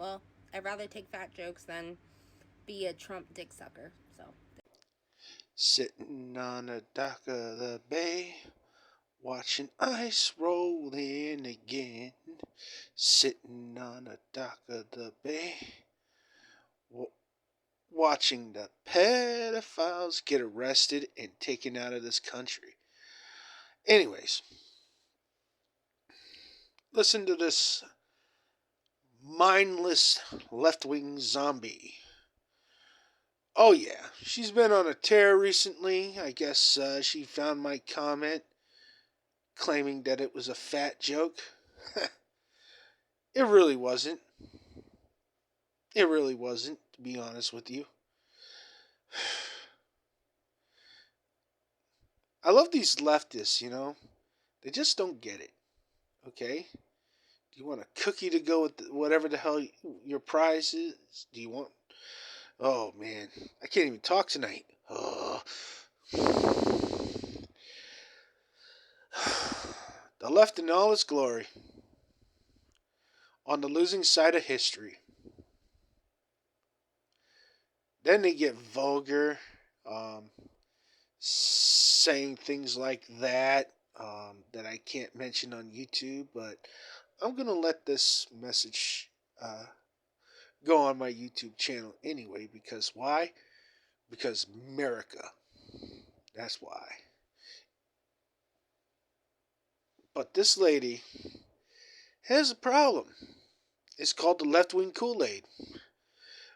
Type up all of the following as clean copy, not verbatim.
Well, I'd rather take fat jokes than be a Trump dick sucker. So, Sitting on the dock of the bay, watching ice roll in again. Sitting on the dock of the bay, watching the pedophiles get arrested and taken out of this country. Anyways, listen to this mindless left wing zombie. Oh, yeah, she's been on a tear recently. I guess she found my comment claiming that it was a fat joke. It really wasn't. It really wasn't, to be honest with you. I love these leftists, you know. They just don't get it, okay? Do you want a cookie to go with whatever the hell your prize is? Do you want. Oh, man. I can't even talk tonight. Oh. The left in all its glory. On the losing side of history. Then they get vulgar, um, saying things like that that I can't mention on YouTube, but I'm going to let this message go on my YouTube channel anyway, because why? Because America. That's why. But this lady has a problem. It's called the left wing Kool Aid.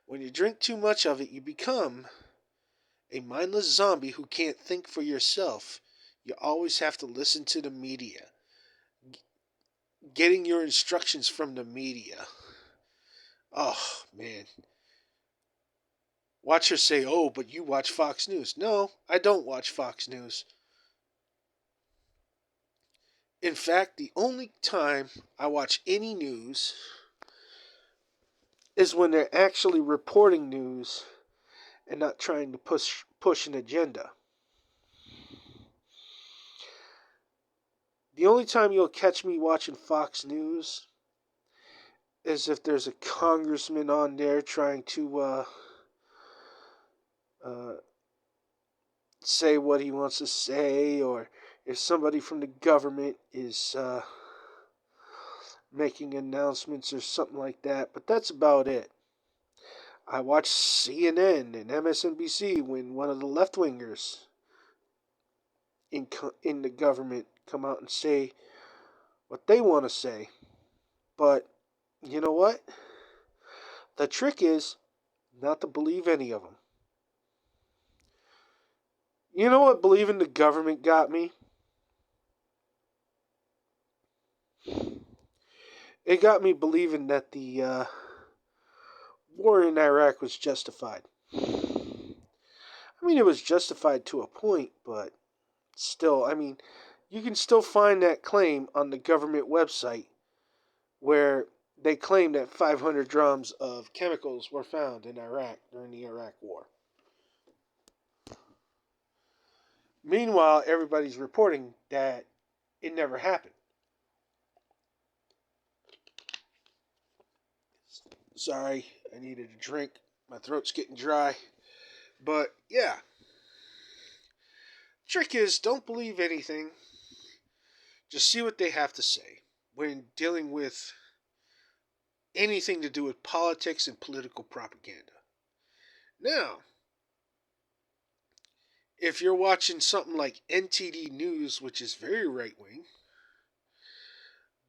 When you drink too much of it, you become a mindless zombie who can't think for yourself. You always have to listen to the media, getting your instructions from the media. Oh, man. Watch her say, oh, but you watch Fox News. No, I don't watch Fox News. In fact, the only time I watch any news is when they're actually reporting news and not trying to push an agenda. The only time you'll catch me watching Fox News is if there's a congressman on there trying to uh, say what he wants to say, or if somebody from the government is making announcements or something like that. But that's about it. I watch CNN and MSNBC when one of the left wingers in the government come out and say what they want to say. But you know what? The trick is not to believe any of them. You know what believing the government got me? It got me believing that the war in Iraq was justified. I mean, it was justified to a point, but still, I mean, you can still find that claim on the government website where they claim that 500 drums of chemicals were found in Iraq during the Iraq War. Meanwhile, everybody's reporting that it never happened. Sorry, I needed a drink. My throat's getting dry. But yeah, trick is don't believe anything. Just see what they have to say when dealing with anything to do with politics and political propaganda. Now, if you're watching something like NTD News, which is very right wing,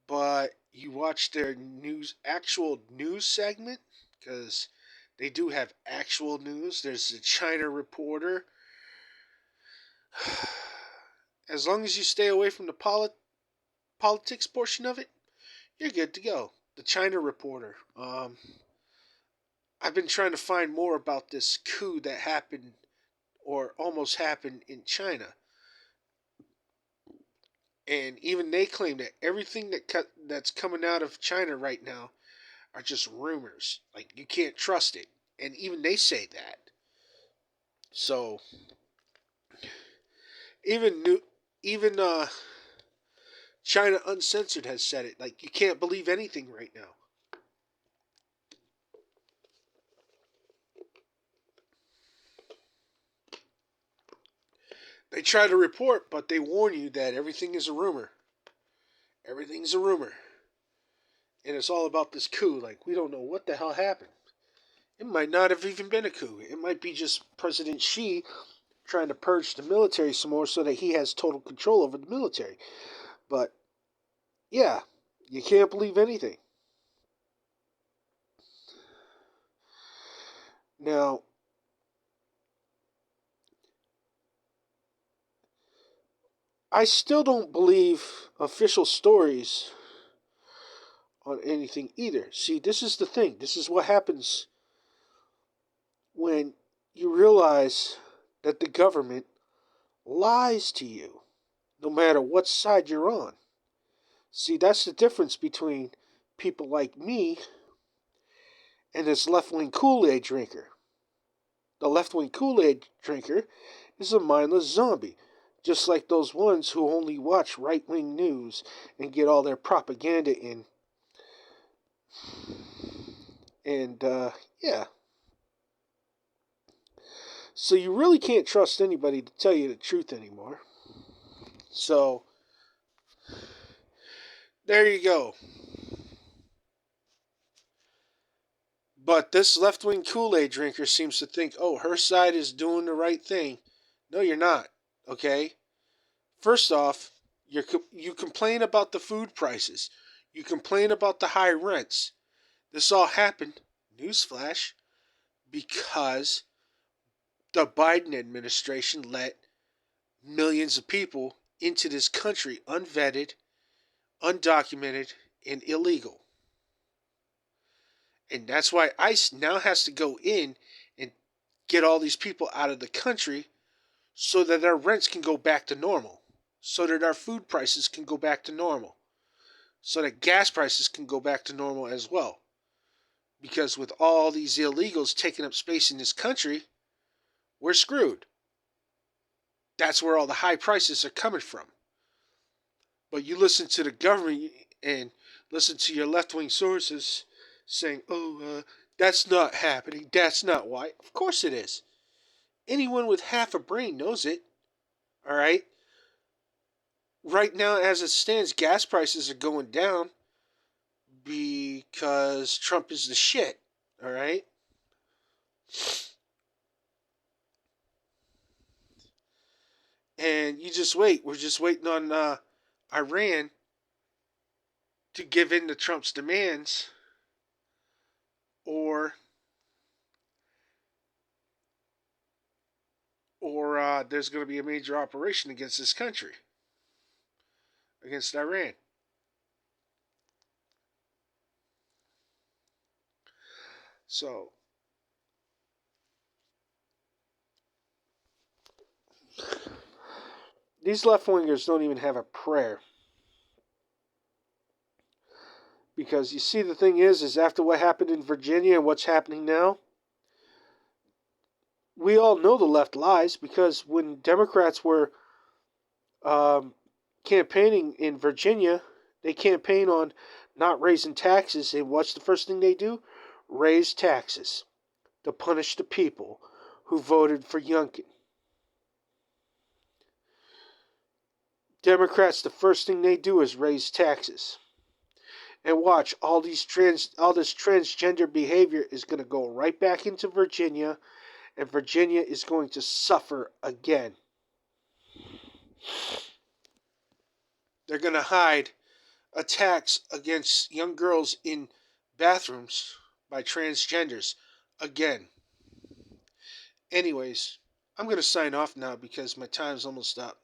but you watch their actual news segment, because they do have actual news. There's the China Reporter. As long as you stay away from the politics portion of it, you're good to go. The China Reporter. I've been trying to find more about this coup that happened or almost happened in China. And even they claim that everything that's coming out of China right now are just rumors. Like you can't trust it. And even they say that. So even new even China Uncensored has said it. Like you can't believe anything right now. try to report, but they warn you that everything is a rumor. Everything's a rumor. And it's all about this coup. Like, we don't know what the hell happened. It might not have even been a coup. It might be just President Xi trying to purge the military some more so that he has total control over the military. But, yeah, you can't believe anything. Now, I still don't believe official stories on anything either. See, this is the thing. This is what happens when you realize that the government lies to you, no matter what side you're on. See, that's the difference between people like me and this left wing Kool Aid drinker. The left wing Kool Aid drinker is a mindless zombie, just like those ones who only watch right wing news and get all their propaganda in. And, yeah. So you really can't trust anybody to tell you the truth anymore. So, there you go. But this left wing Kool Aid drinker seems to think, oh, her side is doing the right thing. No, you're not. Okay? First off, you complain about the food prices. You complain about the high rents. This all happened, newsflash, because the Biden administration let millions of people into this country unvetted, undocumented, and illegal. And that's why ICE now has to go in and get all these people out of the country so that our rents can go back to normal, so that our food prices can go back to normal, so that gas prices can go back to normal as well. Because with all these illegals taking up space in this country, we're screwed. That's where all the high prices are coming from. But you listen to the government and listen to your left-wing sources saying, oh, that's not happening. That's not why. Of course it is. Anyone with half a brain knows it. All right? Right now, as it stands, gas prices are going down because Trump is the shit. All right? And you just wait. We're just waiting on Iran to give in to Trump's demands, or there's going to be a major operation against this country, against Iran. So, these left-wingers don't even have a prayer. Because you see, the thing is after what happened in Virginia and what's happening now, we all know the left lies, because when Democrats were campaigning in Virginia, they campaign on not raising taxes, and what's the first thing they do? Raise taxes to punish the people who voted for Youngkin. Democrats, the first thing they do is raise taxes. And watch, all this transgender behavior is going to go right back into Virginia, and Virginia is going to suffer again. They're going to hide attacks against young girls in bathrooms by transgenders again. Anyways, I'm going to sign off now because my time's almost up.